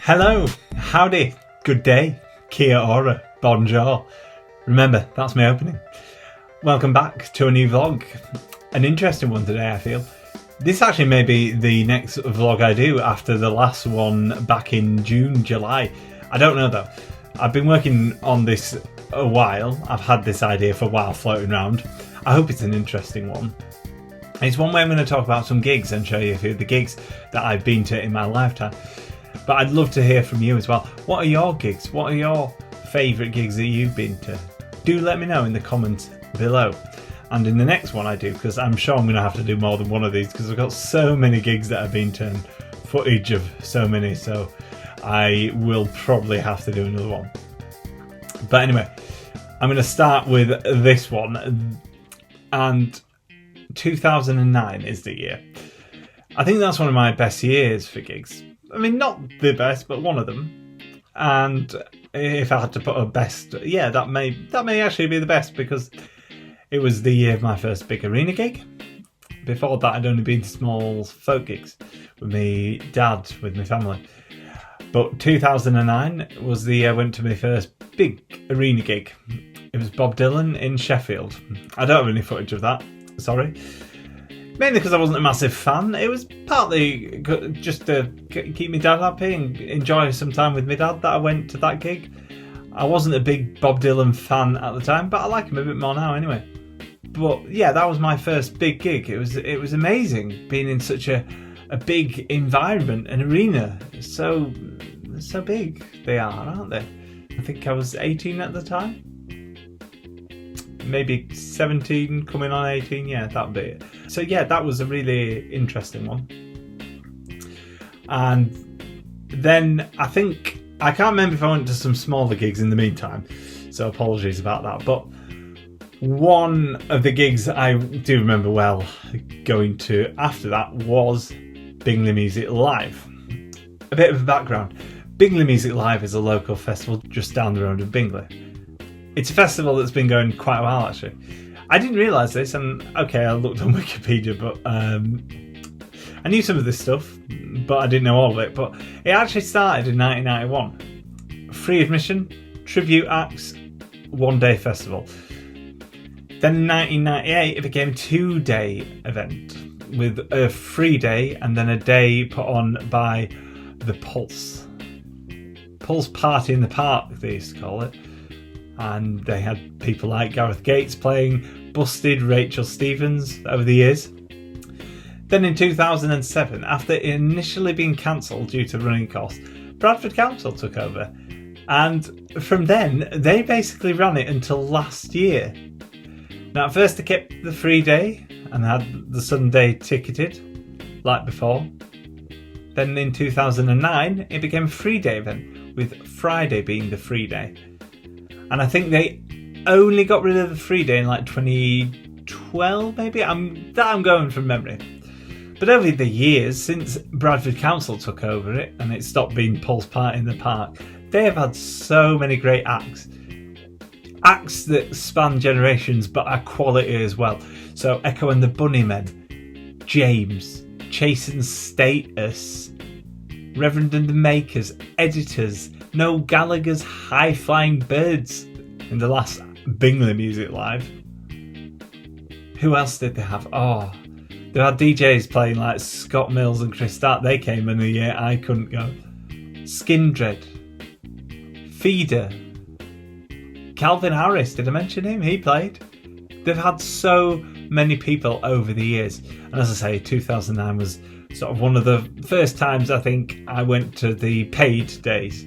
Hello, howdy, good day, kia ora, bonjour. Remember, that's my opening. Welcome back to a new vlog. An interesting one today, I feel. This actually may be the next vlog I do after the last one back in June, July. I don't know though. I've been working on this a while. I've had this idea for a while floating around. I hope it's an interesting one. It's one way I'm going to talk about some gigs and show you a few of the gigs that I've been to in my lifetime. But I'd love to hear from you as well. What are your gigs? What are your favourite gigs that you've been to? Do let me know in the comments below. And in the next one I do, because I'm sure I'm going to have to do more than one of these because I've got so many gigs that I've been to and footage of so many, so I will probably have to do another one. But anyway, I'm going to start with this one. And 2009 is the year. I think that's one of my best years for gigs. I mean, not the best, but one of them. And if I had to put a best, yeah, that may actually be the best because it was the year of my first big arena gig. Before that, I'd only been to small folk gigs with my dad, with my family. But 2009 was the year I went to my first big arena gig. It was Bob Dylan in Sheffield. I don't have any footage of that, sorry. Mainly because I wasn't a massive fan. It was partly just to keep my dad happy and enjoy some time with my dad that I went to that gig. I wasn't a big Bob Dylan fan at the time, but I like him a bit more now anyway. But yeah, that was my first big gig. It was amazing being in such a big environment, an arena. So big they are, aren't they? I think I was 18 at the time. Maybe 17 coming on 18, yeah, that'd be it. So yeah, that was a really interesting one. And then I can't remember if I went to some smaller gigs in the meantime, so apologies about that. But one of the gigs I do remember well going to after that was Bingley Music Live. A bit of a background. Bingley Music Live is a local festival just down the road of Bingley. It's a festival that's been going quite a while actually. I didn't realise this, and okay, I looked on Wikipedia, but I knew some of this stuff, but I didn't know all of it. But it actually started in 1991. Free admission, tribute acts, one-day festival. Then in 1998 it became a 2-day event with a free day and then a day put on by the Pulse Party in the Park, they used to call it. And they had people like Gareth Gates playing, Busted, Rachel Stevens over the years. Then in 2007, after initially being cancelled due to running costs, Bradford Council took over. And from then, they basically ran it until last year. Now at first they kept the free day and had the Sunday ticketed, like before. Then in 2009, it became a free day event, with Friday being the free day. And I think they only got rid of the free day in like 2012, maybe? I'm going from memory. But over the years, since Bradford Council took over it and it stopped being Pulse Party in the Park, they have had so many great acts. Acts that span generations but are quality as well. So Echo and the Bunnymen, James, Chase and Status, Reverend and the Makers, Editors, Noel Gallagher's High Flying Birds in the last Bingley Music Live. Who else did they have? Oh, they had DJs playing like Scott Mills and Chris Stark. They came in the year I couldn't go. Skindred, Feeder, Calvin Harris, did I mention him? He played. They've had so many people over the years. And as I say, 2009 was sort of one of the first times I think I went to the paid days.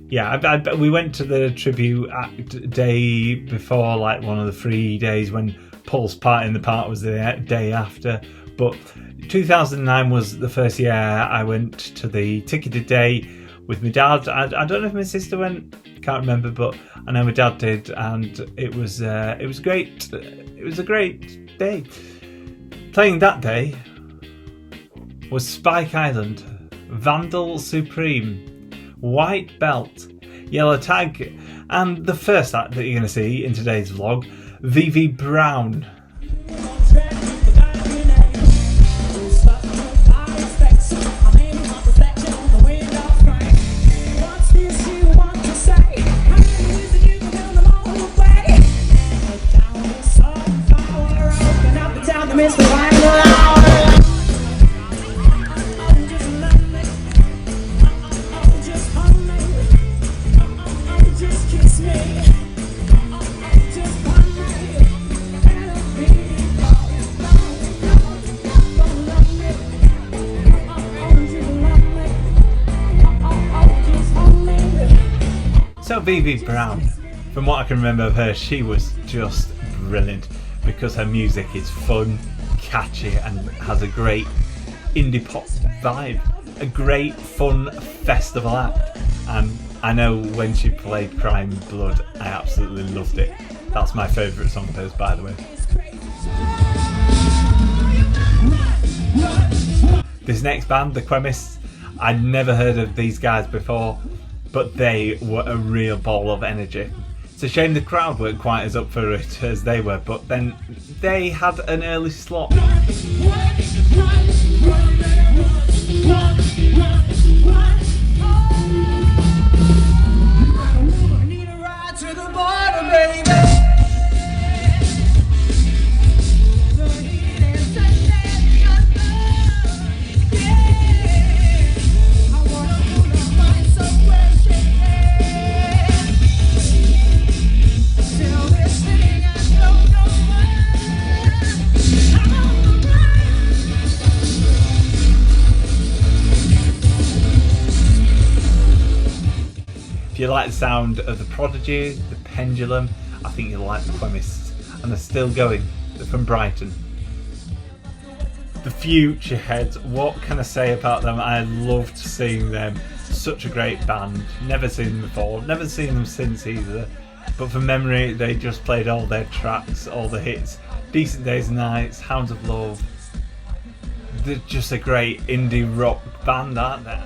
Yeah, we went to the tribute act day before, like one of the free days when Pulse Party in the Park was the day after. But 2009 was the first year I went to the ticketed day with my dad. I don't know if my sister went, can't remember, but I know my dad did, and it was great. It was a great day. Playing that day was Spike Island, Vandal Supreme, White Belt, Yellow Tag, and the first act that you're going to see in today's vlog, VV Brown. Also Vivi Brown, from what I can remember of her, she was just brilliant because her music is fun, catchy and has a great indie pop vibe. A great fun festival act. And I know when she played Crime Blood, I absolutely loved it. That's my favourite song of hers, by the way. This next band, the Chemists, I'd never heard of these guys before, but they were a real ball of energy. It's a shame the crowd weren't quite as up for it as they were, but then they had an early slot. If you like the sound of the Prodigy, the Pendulum, I think you'll like the Chemists. And they're still going. They're from Brighton. The Futureheads, what can I say about them? I loved seeing them. Such a great band. Never seen them before, never seen them since either. But from memory, they just played all their tracks, all the hits. Decent Days and Nights, Hounds of Love. They're just a great indie rock band, aren't they?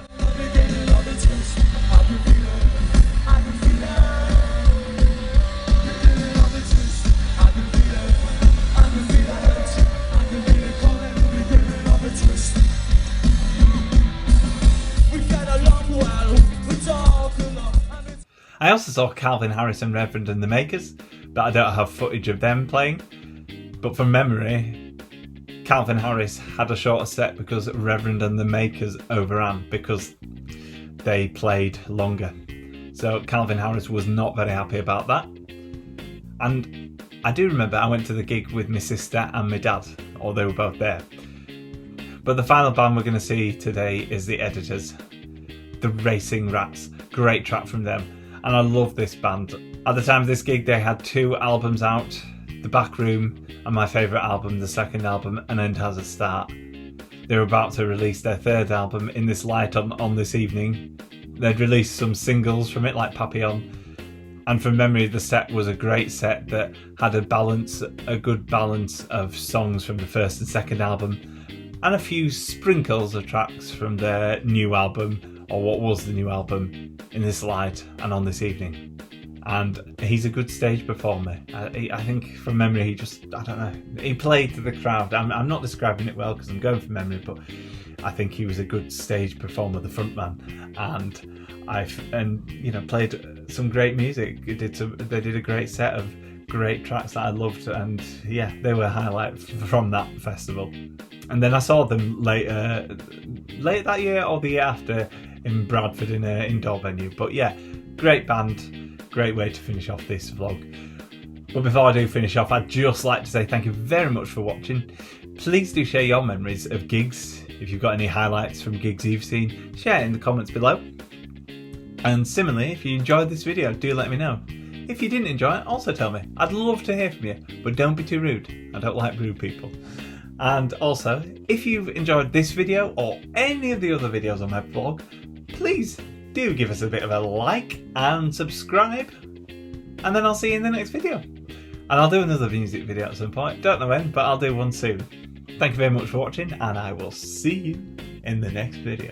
I also saw Calvin Harris and Reverend and the Makers, but I don't have footage of them playing. But from memory, Calvin Harris had a shorter set because Reverend and the Makers overran because they played longer. So Calvin Harris was not very happy about that. And I do remember I went to the gig with my sister and my dad, or they were both there. But the final band we're going to see today is The Editors, the Racing Rats. Great track from them. And I love this band. At the time of this gig, they had 2 albums out, The Back Room and my favourite album, the second album, An End Has a Start. They were about to release their 3rd album, In This Light on This Evening. They'd released some singles from it, like Papillon. And from memory, the set was a great set that had a good balance of songs from the 1st and 2nd album, and a few sprinkles of tracks from their new album, or what was the new album, In This Light and On This Evening. And he's a good stage performer. I think from memory he just, I don't know, he played to the crowd. I'm not describing it well because I'm going from memory, but I think he was a good stage performer, the frontman, and you know, played some great music. They did a great set of great tracks that I loved, and yeah, they were a highlight from that festival. And then I saw them late that year or the year after in Bradford in an indoor venue. But yeah, great band, great way to finish off this vlog. But before I do finish off, I'd just like to say thank you very much for watching. Please do share your memories of gigs. If you've got any highlights from gigs you've seen, share it in the comments below. And similarly, if you enjoyed this video, do let me know. If you didn't enjoy it, also tell me. I'd love to hear from you, but don't be too rude. I don't like rude people. And also, if you've enjoyed this video or any of the other videos on my blog, please do give us a bit of a like and subscribe. And then I'll see you in the next video. And I'll do another music video at some point. Don't know when, but I'll do one soon. Thank you very much for watching, and I will see you in the next video.